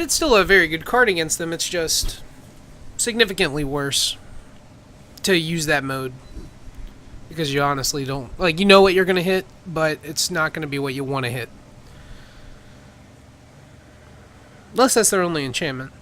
it's still a very good card against them. It's just significantly worse to use that mode. Because you honestly don't... Like, you know what you're going to hit, but it's not going to be what you want to hit. Unless that's their only enchantment.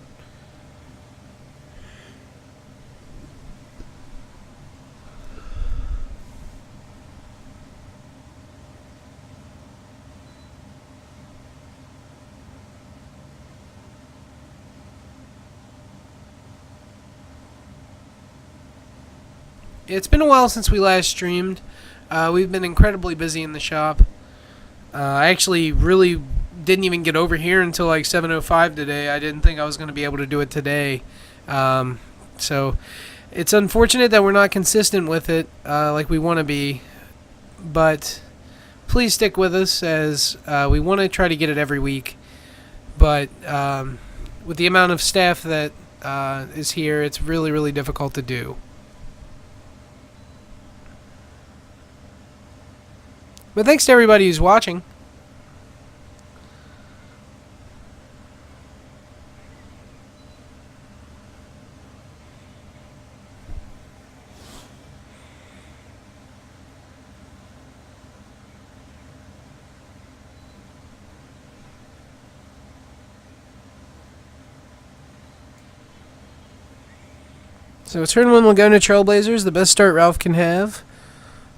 It's been a while since we last streamed. We've been incredibly busy in the shop. I actually really didn't even get over here until like 7:05 today. I didn't think I was going to be able to do it today. So it's unfortunate that we're not consistent with it like we want to be. But please stick with us as we want to try to get it every week. But with the amount of staff that is here, it's really, really difficult to do. But thanks to everybody who's watching. So turn 1 Laguna Trailblazers, the best start Ralph can have.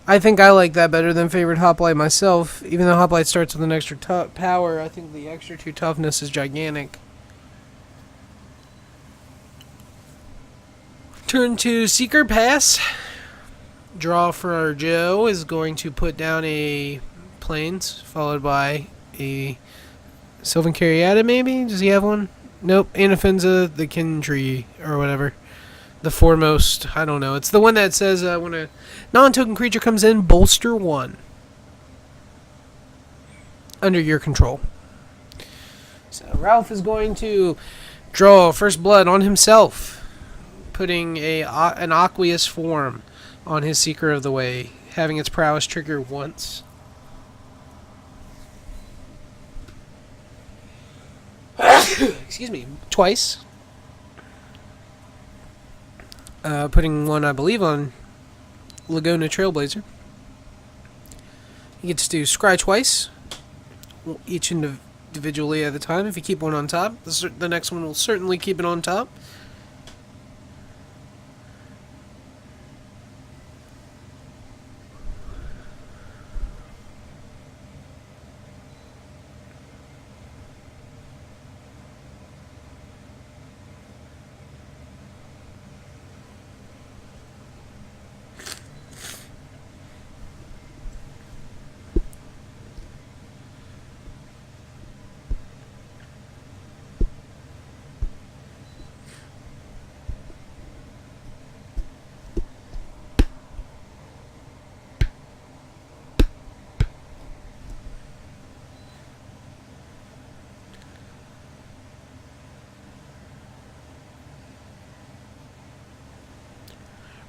I think I like that better than favorite Hoplite myself. Even though Hoplite starts with an extra power, I think the extra 2 toughness is gigantic. Turn 2 Seeker Pass. Draw for our Joe is going to put down a Plains, followed by a Sylvan Caryata maybe? Does he have one? Nope. Anafenza, the Kin Tree, or whatever. The foremost, I don't know. It's the one that says when a non-token creature comes in, bolster 1. Under your control. So Ralph is going to draw First Blood on himself, putting an aqueous form on his Seeker of the Way, having its prowess trigger once. Excuse me, twice. Putting one, I believe, on Laguna Trailblazer. You get to do scry twice, each individually at a time. If you keep one on top, the next one will certainly keep it on top.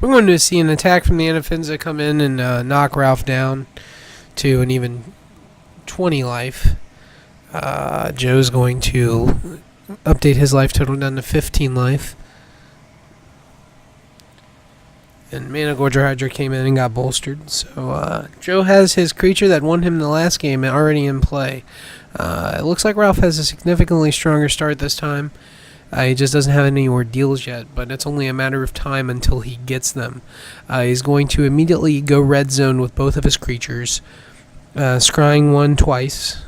We're going to see an attack from the Anafenza come in and knock Ralph down to an even 20 life. Joe's going to update his life total down to 15 life. And Mana Gorger Hydra came in and got bolstered. So Joe has his creature that won him the last game already in play. It looks like Ralph has a significantly stronger start this time. He just doesn't have any ordeals yet, but it's only a matter of time until he gets them. He's going to immediately go red zone with both of his creatures, scrying one twice.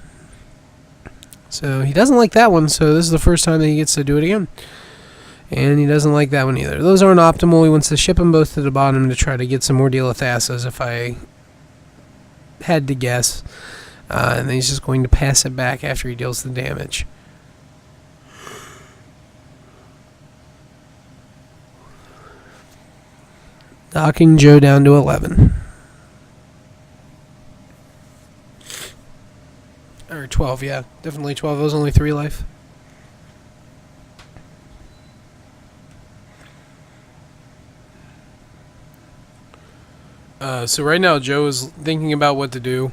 So he doesn't like that one, so this is the first time that he gets to do it again. And he doesn't like that one either. Those aren't optimal. He wants to ship them both to the bottom to try to get some ordeal of Thassa's, if I had to guess. And then he's just going to pass it back after he deals the damage. Knocking Joe down to 11. Or 12, yeah. Definitely 12. It was only 3 life. So right now Joe is thinking about what to do.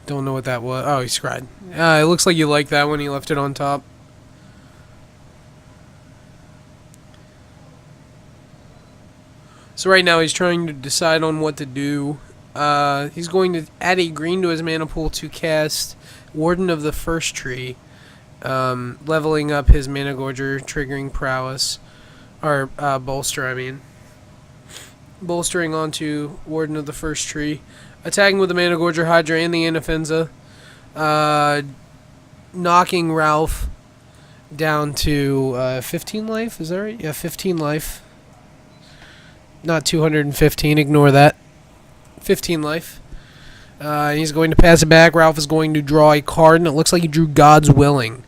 Don't know what that was. Oh, he scried. It looks like you like that when he left it on top. So right now he's trying to decide on what to do. He's going to add a green to his mana pool to cast Warden of the First Tree, leveling up his Mana Gorger, triggering prowess, or bolster, I mean. Bolstering onto Warden of the First Tree, attacking with the Mana Gorger, Hydra, and the Anafenza, knocking Ralph down to 15 life, is that right? Yeah, 15 life. Not 215, ignore that. 15 life. He's going to pass it back. Ralph is going to draw a card, and it looks like he drew God's Willing,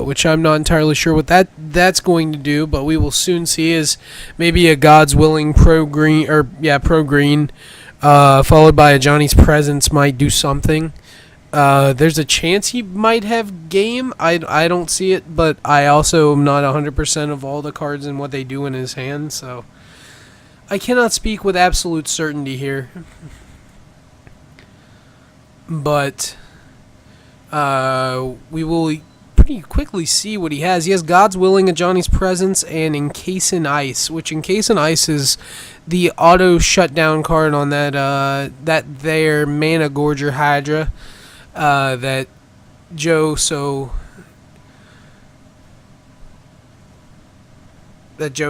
which I'm not entirely sure what that's going to do, but we will soon see. Is maybe a God's Willing pro green, followed by a Johnny's Presence might do something. There's a chance he might have game. I don't see it, but I also am not 100% of all the cards and what they do in his hand, so I cannot speak with absolute certainty here. But we will pretty quickly see what he has. He has God's Willing, a Johnny's Presence, and Encase in Ice, which Encase in Ice is the auto shutdown card on that their Mana Gorger Hydra that Joe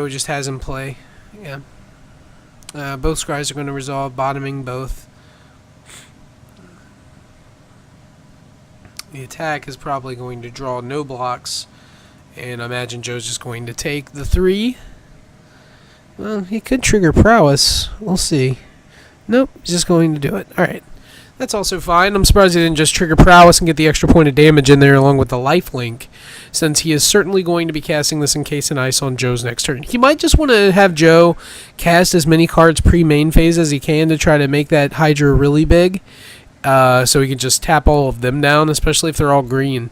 just has in play. Yeah. Both scries are going to resolve, bottoming both. The attack is probably going to draw no blocks, and I imagine Joe's just going to take the 3. Well, he could trigger prowess. We'll see. Nope, he's just going to do it. Alright. That's also fine. I'm surprised he didn't just trigger prowess and get the extra point of damage in there along with the lifelink, since he is certainly going to be casting this Encase in Ice on Joe's next turn. He might just want to have Joe cast as many cards pre-main phase as he can to try to make that Hydra really big, so he can just tap all of them down, especially if they're all green.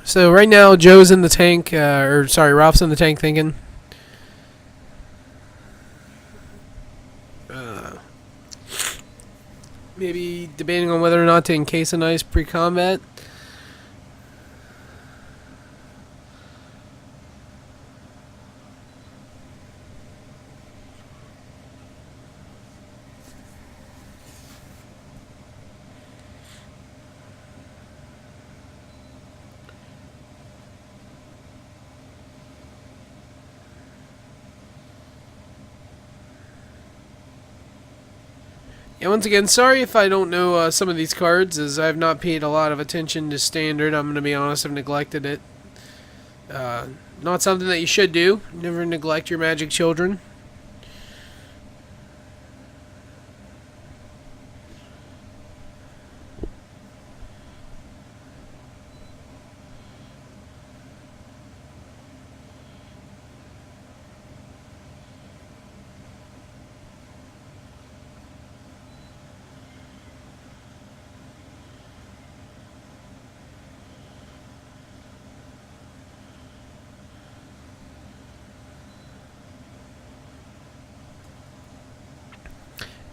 So right now, Joe's in the tank, Ralph's in the tank thinking. Maybe debating on whether or not to Encase in Ice pre-combat. Yeah, once again, sorry if I don't know some of these cards, as I've not paid a lot of attention to Standard. I'm going to be honest, I've neglected it. Not something that you should do. Never neglect your Magic children.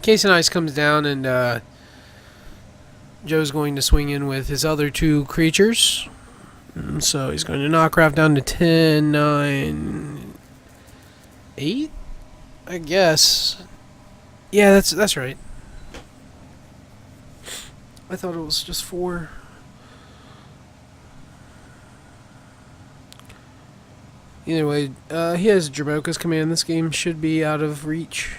Encase in Ice comes down, and Joe's going to swing in with his other 2 creatures. So he's going to knock Ralph down to 10, 9, 8, I guess. Yeah, that's right. I thought it was just 4. Either way, he has Dramoka's command. This game should be out of reach.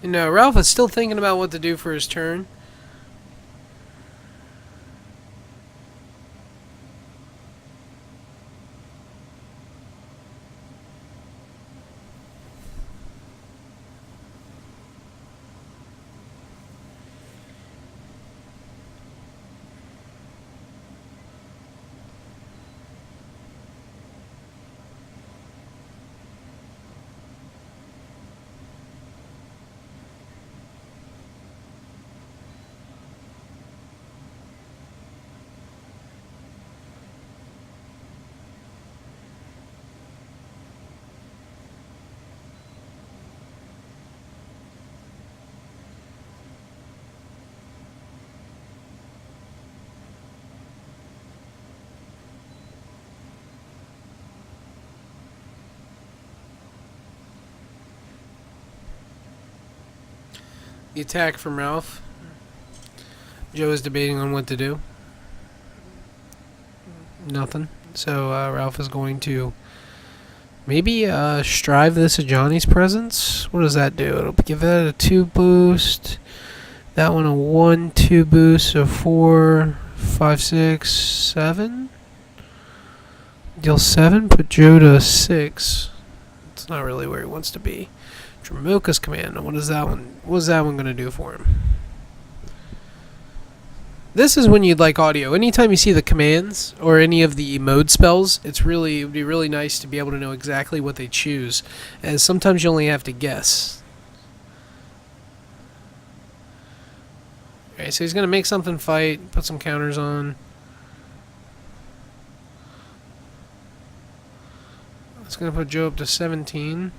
You know, Ralph is still thinking about what to do for his turn. The attack from Ralph. Joe is debating on what to do. Nothing. So Ralph is going to maybe strive this at Johnny's presence. What does that do? It'll give that a 2 boost. That one a 1-2 boost. So 4, 5, 6, 7. Deal 7. Put Joe to 6. It's not really where he wants to be. Dramoka's command. What is that one? What's that one going to do for him? This is when you'd like audio. Anytime you see the commands or any of the mode spells, it would be really nice to be able to know exactly what they choose, as sometimes you only have to guess. Okay, so he's going to make something fight, put some counters on. It's going to put Joe up to 17.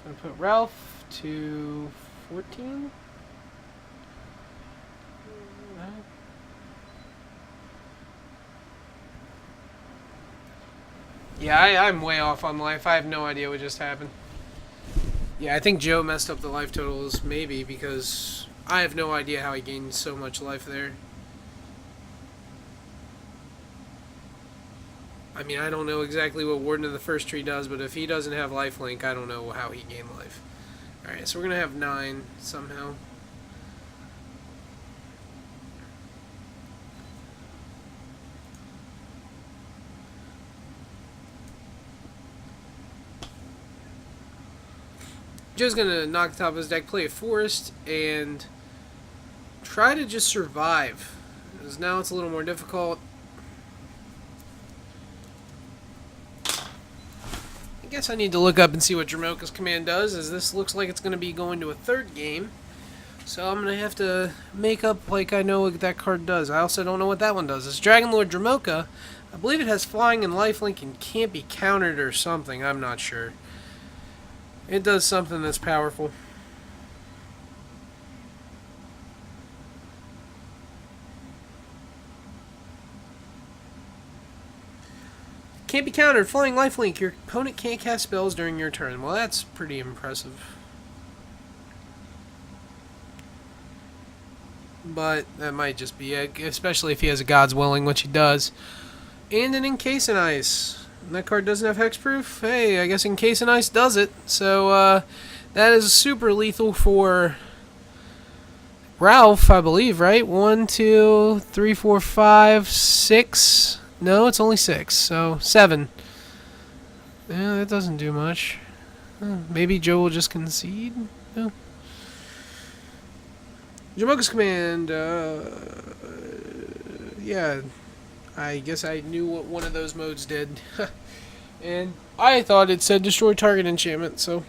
I'm going to put Ralph to 14. Yeah, I'm way off on life. I have no idea what just happened. Yeah, I think Joe messed up the life totals, maybe, because I have no idea how he gained so much life there. I mean, I don't know exactly what Warden of the First Tree does, but if he doesn't have lifelink, I don't know how he gained life. Alright, so we're going to have 9 somehow. Joe's going to knock the top of his deck, play a forest, and try to just survive. Because now it's a little more difficult. I guess I need to look up and see what Dramoka's command does, as this looks like it's going to be going to a 3rd game. So I'm going to have to make up like I know what that card does. I also don't know what that one does. It's Dragon Lord Dramoka. I believe it has flying and lifelink and can't be countered or something. I'm not sure. It does something that's powerful. Can't be countered. Flying lifelink. Your opponent can't cast spells during your turn. Well, that's pretty impressive. But that might just be it, especially if he has a God's Willing, which he does. And an Encase in Ice. And that card doesn't have hexproof. Hey, I guess Encase in Ice does it. So, that is super lethal for Ralph, I believe, right? 1, 2, 3, 4, 5, 6. No, it's only 6, so 7. Yeah, that doesn't do much. Maybe Joe will just concede? No. Dramoka's command, yeah, I guess I knew what one of those modes did. And I thought it said destroy target enchantment, so